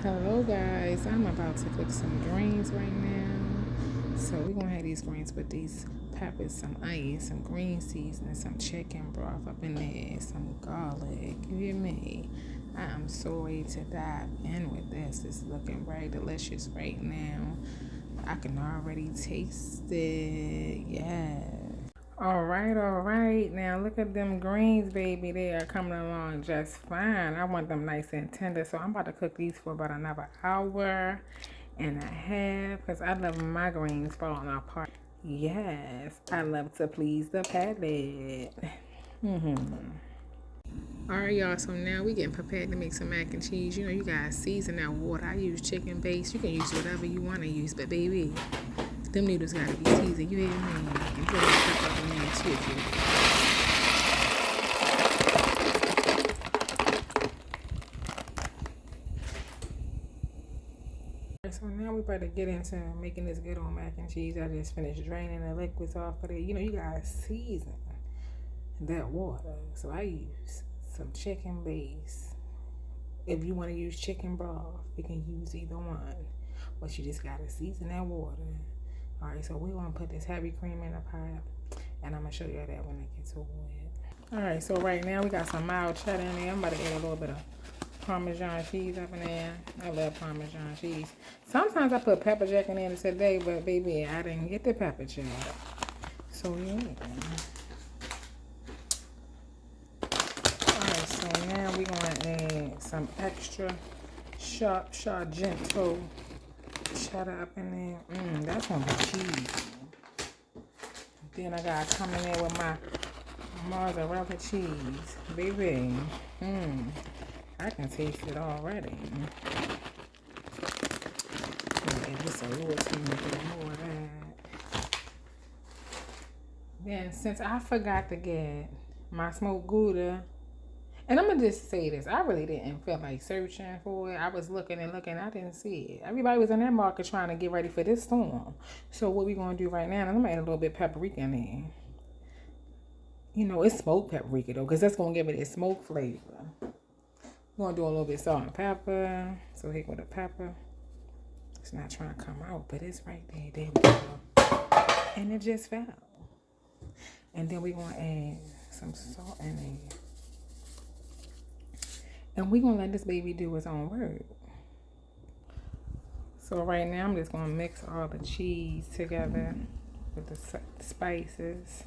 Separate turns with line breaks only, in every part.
Hello guys, I'm about to cook some greens right now. So we're gonna have these greens with these peppers, some onions, some green seasoning, some chicken broth up in there, some garlic. You hear me? I am so ready to dive in with this. It's looking very delicious right now. I can already taste it. Yeah. All right, all right. Now look at them greens, baby. They are coming along just fine. I want them nice and tender. So I'm about to cook these for about another hour and a half because I love my greens falling apart. Yes, I love to please the palate. All right, y'all. So now we getting prepared to make some mac and cheese. You know, you guys season that water. I use chicken base. You can use whatever you want to use, but baby, them noodles gotta be seasoned. You hear me? You put that pepper in there too. So now we better get into making this good old mac and cheese. I just finished draining the liquids off of it. You know, you gotta season that water. So I use some chicken base. If you want to use chicken broth, you can use either one. But you just gotta season that water. Alright, so we're gonna put this heavy cream in the pot. And I'm gonna show you that when I get to it. Alright, so right now we got some mild cheddar in there. I'm about to add a little bit of Parmesan cheese up in there. I love Parmesan cheese. Sometimes I put pepper jack in there today, but baby, I didn't get the pepper jack. So yeah. Alright, so now we're gonna add some extra sharp Sargento cheddar up in there. That's gonna be cheese. Then I gotta come in there with my mozzarella cheese. Baby. I can taste it already. Just a little teeny bit more of that. Then since I forgot to get my smoked Gouda, and I'm gonna just say this, I really didn't feel like searching for it. I was looking and looking, I didn't see it. Everybody was in that market trying to get ready for this storm. So what we gonna do right now, I'm gonna add a little bit of paprika in there. You know, it's smoked paprika though, because that's gonna give it a smoke flavor. We're gonna do a little bit of salt and pepper. So here go the pepper. It's not trying to come out, but it's right there. There we go. And it just fell. And then we're gonna add some salt in there. And we're gonna let this baby do its own work. So right now I'm just gonna mix all the cheese together with the spices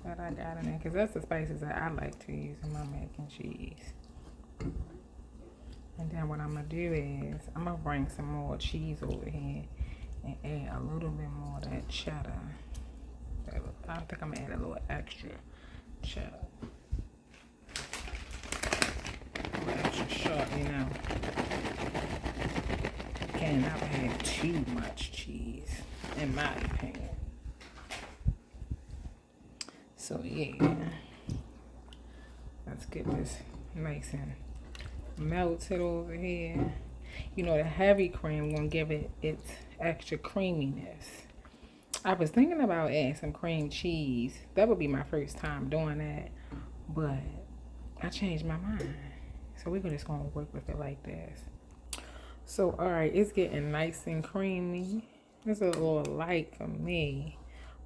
that I got in there, because that's the spices that I like to use in my mac and cheese. And then what I'm gonna do is I'm gonna bring some more cheese over here and add a little bit more of that cheddar. I think I'm gonna add a little extra cheddar. A little extra sharp, you know. You can't never have too much cheese, in my opinion. So yeah, let's get this nice and melted over here. You know, the heavy cream gonna give it its extra creaminess. I was thinking about adding some cream cheese. That would be my first time doing that, but I changed my mind. So we're just gonna work with it like this. So alright, it's getting nice and creamy. It's a little light for me,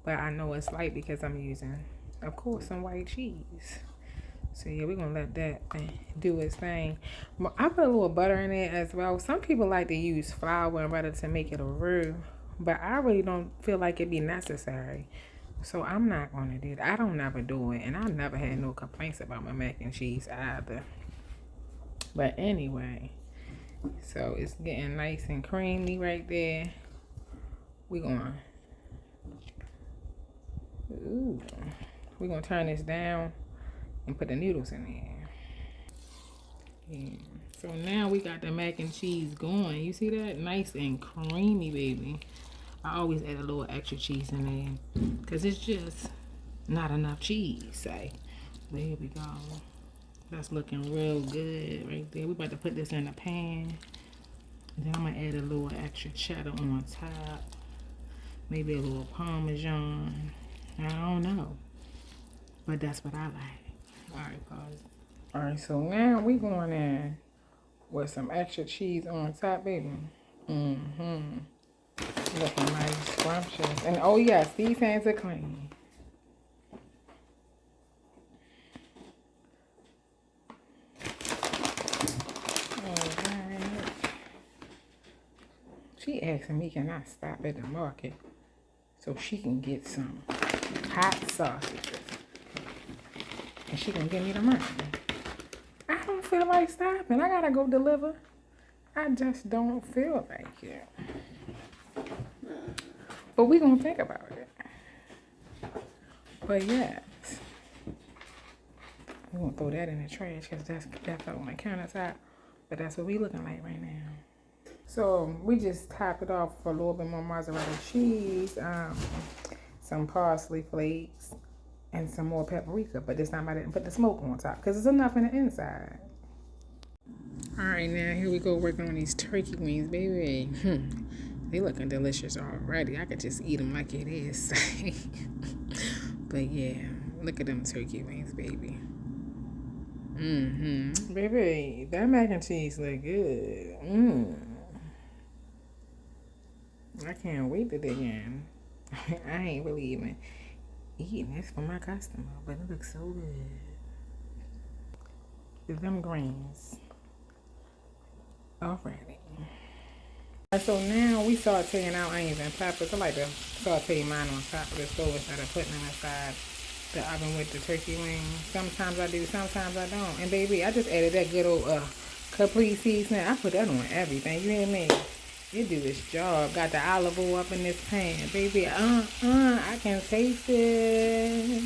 but I know it's light because I'm using, of course, some white cheese. So yeah, we're gonna let that do its thing. I put a little butter in it as well. Some people like to use flour and butter to make it a roux, but I really don't feel like it be necessary. So I'm not gonna do that. I don't never do it, and I never had no complaints about my mac and cheese either. But anyway, so it's getting nice and creamy right there. We're gonna turn this down and put the noodles in there. Yeah. So now we got the mac and cheese going. You see that? Nice and creamy, baby. I always add a little extra cheese in there because it's just not enough cheese, say. There we go. That's looking real good right there. We about to put this in the pan. And then I'm going to add a little extra cheddar on top. Maybe a little Parmesan. I don't know. But that's what I like. Alright, pause. Alright, so now we going in with some extra cheese on top, baby. Mm-hmm. Looking nice, scrumptious. And oh yes, these hands are clean. Alright. She asking me, can I stop at the market so she can get some hot sausages? And she can give me the money. I don't feel like stopping. I gotta go deliver. I just don't feel like it. But we gonna think about it. But yes, we gonna throw that in the trash because that's on my countertop. But that's what we looking like right now. So we just topped it off for a little bit more mozzarella cheese, some parsley flakes, and some more paprika. But this time I didn't put the smoke on top because it's enough in the inside. All right, now here we go working on these turkey wings, baby. They looking delicious already. I could just eat them like it is. But yeah, look at them turkey wings, baby. Baby, that mac and cheese look good. I can't wait to dig in. I ain't really even eating this for my customer, but it looks so good. Them greens. Alrighty. So now we sauteing our onions and peppers. I like to saute mine on top of the stove instead of putting them inside the oven with the turkey wings. Sometimes I do, sometimes I don't. And baby, I just added that good old complete seasoning. I put that on everything. You hear me? It do its job. Got the olive oil up in this pan, baby. I can taste it.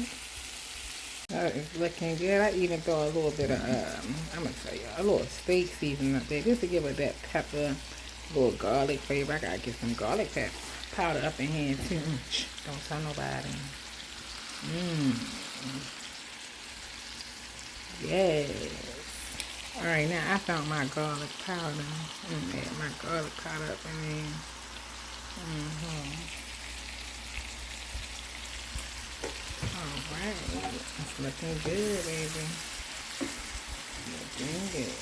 It's looking good. I even throw a little bit of I'm gonna tell you, a little steak seasoning up there just to give it that pepper, little garlic flavor. I gotta get some garlic powder up in here too. Don't tell nobody. Yes. All right, now I found my garlic powder. Add my garlic powder up in there. All right, it's looking good, baby. Looking good.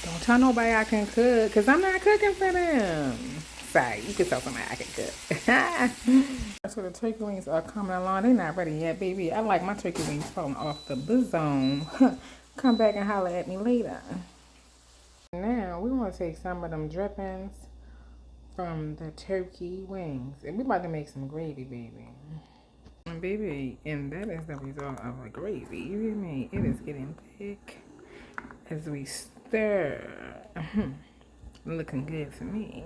Don't tell nobody I can cook, because I'm not cooking for them. Sorry, you can tell somebody I can cook. So the turkey wings are coming along. They're not ready yet, baby. I like my turkey wings falling off the bosom. Come back and holler at me later. Now, we want to take some of them drippings from the turkey wings. And we're about to make some gravy, baby. And baby, and that is the result of a gravy. You hear me? It is getting thick as we stir. Looking good to me.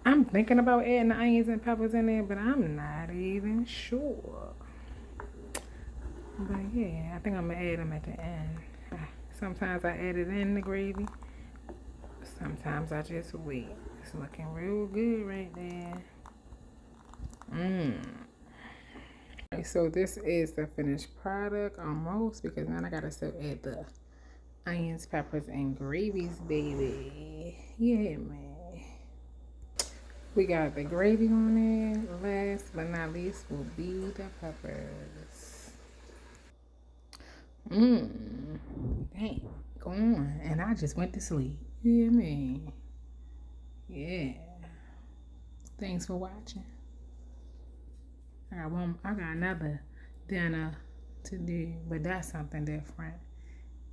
I'm thinking about adding the onions and peppers in there, but I'm not even sure. But yeah, I think I'm going to add them at the end. Sometimes I add it in the gravy. Sometimes I just wait. It's looking real good right there. Okay, so this is the finished product almost, because now I got to still add the onions, peppers, and gravies, baby. Yeah, man. We got the gravy on there. Last but not least will be the peppers. Dang, go on. And I just went to sleep. You hear me? Yeah. Thanks for watching. I got another dinner to do, but that's something different.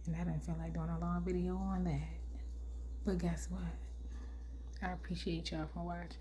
And I didn't feel like doing a long video on that. But guess what? I appreciate y'all for watching.